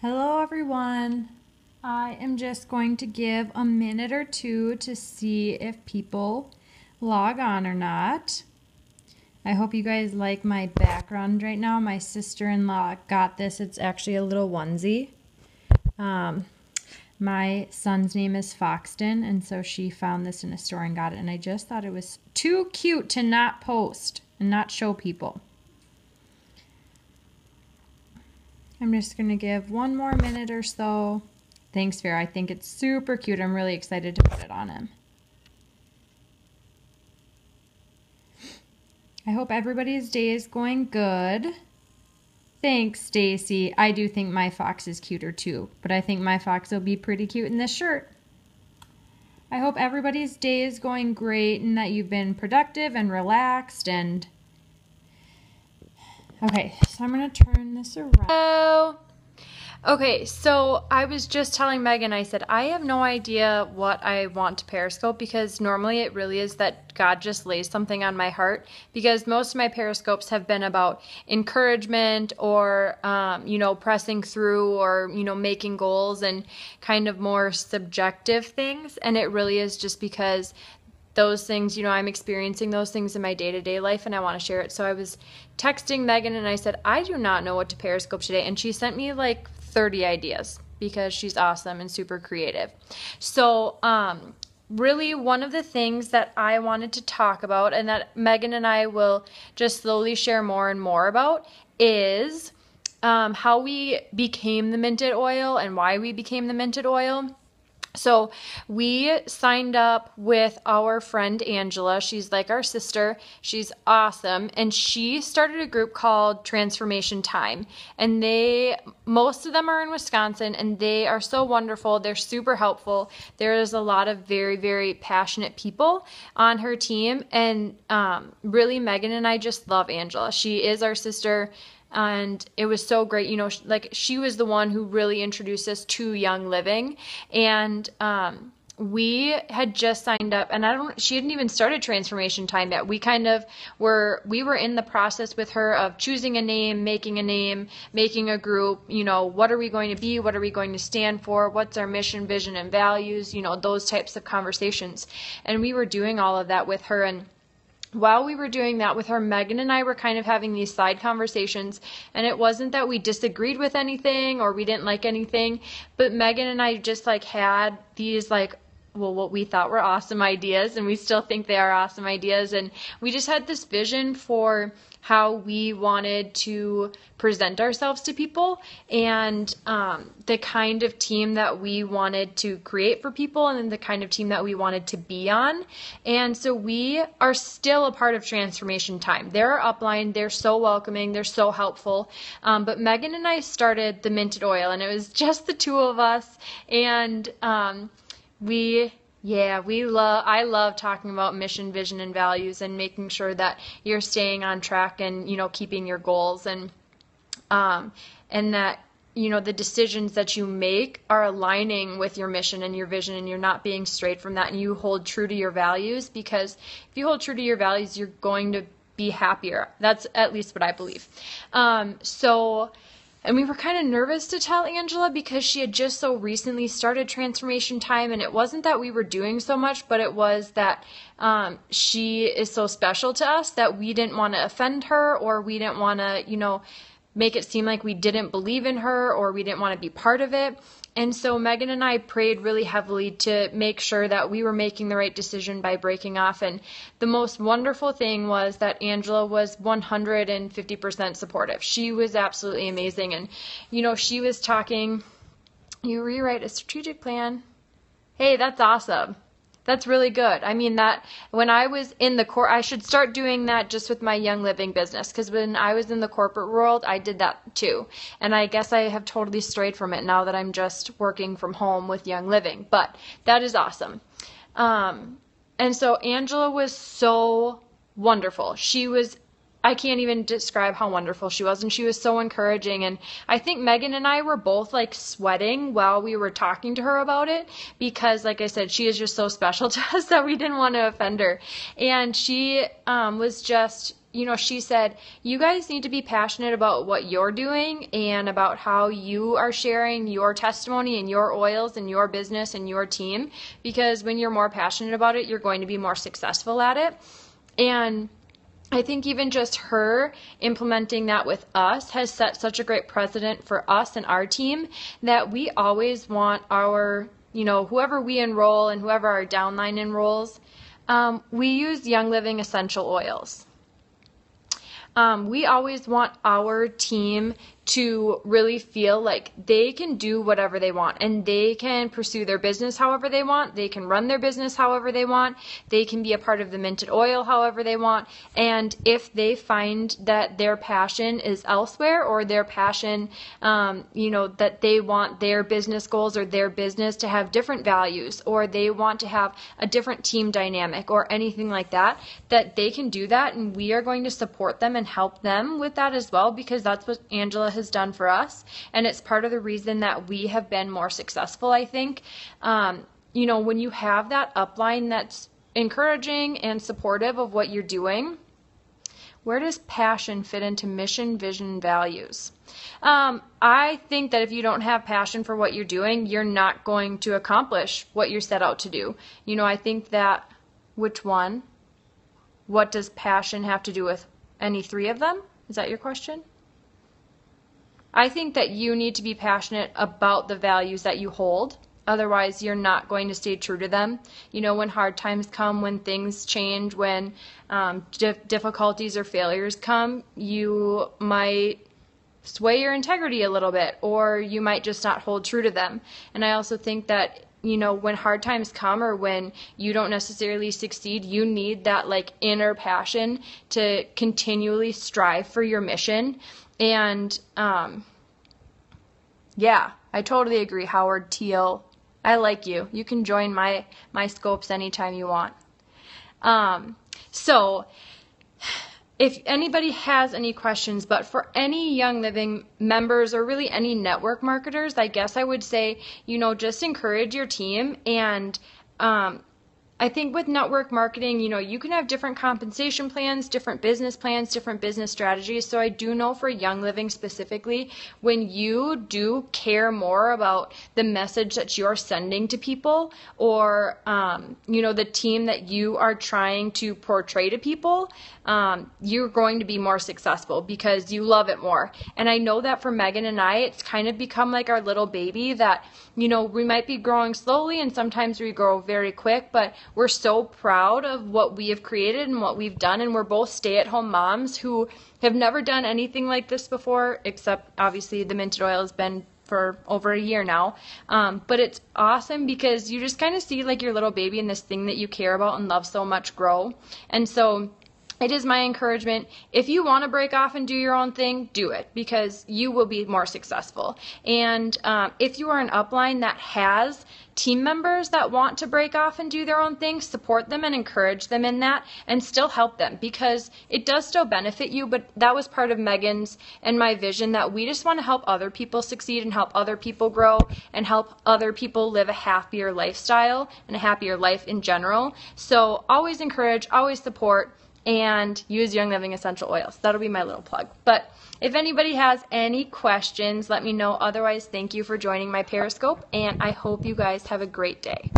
Hello everyone. I am just going to give a minute or two to see if people log on or not. I hope you guys like my background right now. My sister-in-law got this. It's actually a little onesie. My son's name is Foxton, and so she found this in a store and got it. And I just thought it was too cute to not post and not show people. I'm just going to give one more minute or so. Thanks, Vera. I think it's super cute. I'm really excited to put it on him. I hope everybody's day is going good. Thanks, Stacy. I do think my fox is cuter too, but I think my fox will be pretty cute in this shirt. I hope everybody's day is going great and that you've been productive and relaxed and... Okay, so I'm going to turn this around. Hello. Okay, so I was just telling Megan, I said, I have no idea what I want to Periscope because normally it really is that God just lays something on my heart because most of my Periscopes have been about encouragement or, pressing through or, making goals and kind of more subjective things. And it really is just because those things, I'm experiencing those things in my day-to-day life and I want to share it. So I was texting Megan and I said, I do not know what to Periscope today. And she sent me like 30 ideas because she's awesome and super creative. So really one of the things that I wanted to talk about and that Megan and I will just slowly share more and more about is how we became the Minted Oil and why we became the Minted Oil. So we signed up with our friend Angela. She's like our sister. She's awesome. And she started a group called Transformation Time. And most of them are in Wisconsin and they are so wonderful. They're super helpful. There's a lot of very, very passionate people on her team. And really Megan and I just love Angela. She is our sister. And it was so great, she was the one who really introduced us to Young Living. And we had just signed up and she hadn't even started Transformation Time yet. We were in the process with her of choosing a name, making a group, what are we going to be? What are we going to stand for? What's our mission, vision, and values? Those types of conversations. And we were doing all of that with her. And while we were doing that with her, Megan and I were kind of having these side conversations, and it wasn't that we disagreed with anything or we didn't like anything, but Megan and I just had these what we thought were awesome ideas, and we still think they are awesome ideas, and we just had this vision for how we wanted to present ourselves to people and the kind of team that we wanted to create for people and then the kind of team that we wanted to be on. And so we are still a part of Transformation Time. They're our upline. They're so welcoming. They're so helpful. But Megan and I started the Minted Oil, and it was just the two of us. And I love talking about mission, vision, and values and making sure that you're staying on track and, keeping your goals and that, the decisions that you make are aligning with your mission and your vision and you're not being strayed from that and you hold true to your values, because if you hold true to your values, you're going to be happier. That's at least what I believe. And we were kind of nervous to tell Angela because she had just so recently started Transformation Time, and it wasn't that we were doing so much, but it was that she is so special to us that we didn't want to offend her, or we didn't want to, make it seem like we didn't believe in her or we didn't want to be part of it. And so Megan and I prayed really heavily to make sure that we were making the right decision by breaking off. And the most wonderful thing was that Angela was 150% supportive. She was absolutely amazing. And, she was talking, you rewrite a strategic plan. Hey, that's awesome. That's really good. I mean, that when I was in the I should start doing that just with my Young Living business, because when I was in the corporate world, I did that too. And I guess I have totally strayed from it now that I'm just working from home with Young Living. But that is awesome. And so Angela was so wonderful. I can't even describe how wonderful she was, and she was so encouraging. And I think Megan and I were both sweating while we were talking to her about it because, like I said, she is just so special to us that we didn't want to offend her. And she was just, she said, you guys need to be passionate about what you're doing and about how you are sharing your testimony and your oils and your business and your team, because when you're more passionate about it, you're going to be more successful at it. And I think even just her implementing that with us has set such a great precedent for us and our team that we always want our, whoever we enroll and whoever our downline enrolls, we use Young Living essential oils. We always want our team to really feel like they can do whatever they want and they can pursue their business however they want. They can run their business however they want. They can be a part of the Minted Oil however they want. And if they find that their passion is elsewhere, or their passion, that they want their business goals or their business to have different values, or they want to have a different team dynamic or anything like that, that they can do that. And we are going to support them and help them with that as well, because that's what Angela has done for us, and it's part of the reason that we have been more successful, I think. When you have that upline that's encouraging and supportive of what you're doing, where does passion fit into mission, vision, values? I think that if you don't have passion for what you're doing, you're not going to accomplish what you're set out to do. I think that, which one? What does passion have to do with any three of them? Is that your question? I think that you need to be passionate about the values that you hold. Otherwise, you're not going to stay true to them. When hard times come, when things change, when difficulties or failures come, you might sway your integrity a little bit, or you might just not hold true to them. And I also think that when hard times come, or when you don't necessarily succeed, you need that inner passion to continually strive for your mission. And yeah, I totally agree, Howard Teal. I like you. You can join my scopes anytime you want. So if anybody has any questions, but for any Young Living members or really any network marketers, I guess I would say, just encourage your team. And I think with network marketing, you can have different compensation plans, different business plans, different business strategies. So I do know for Young Living specifically, when you do care more about the message that you're sending to people, or, the team that you are trying to portray to people, you're going to be more successful because you love it more. And I know that for Megan and I, it's kind of become like our little baby that, we might be growing slowly and sometimes we grow very quick, but we're so proud of what we have created and what we've done. And we're both stay-at-home moms who have never done anything like this before, except obviously the Minted Oil has been for over a year now. But it's awesome because you just kind of see your little baby and this thing that you care about and love so much grow. And so it is my encouragement, if you want to break off and do your own thing, do it, because you will be more successful. And if you are an upline that has team members that want to break off and do their own thing, support them and encourage them in that, and still help them, because it does still benefit you. But that was part of Megan's and my vision, that we just want to help other people succeed and help other people grow and help other people live a happier lifestyle and a happier life in general. So always encourage, always support, and use Young Living essential oils. That'll be my little plug. But if anybody has any questions, let me know. Otherwise, thank you for joining my Periscope, and I hope you guys have a great day.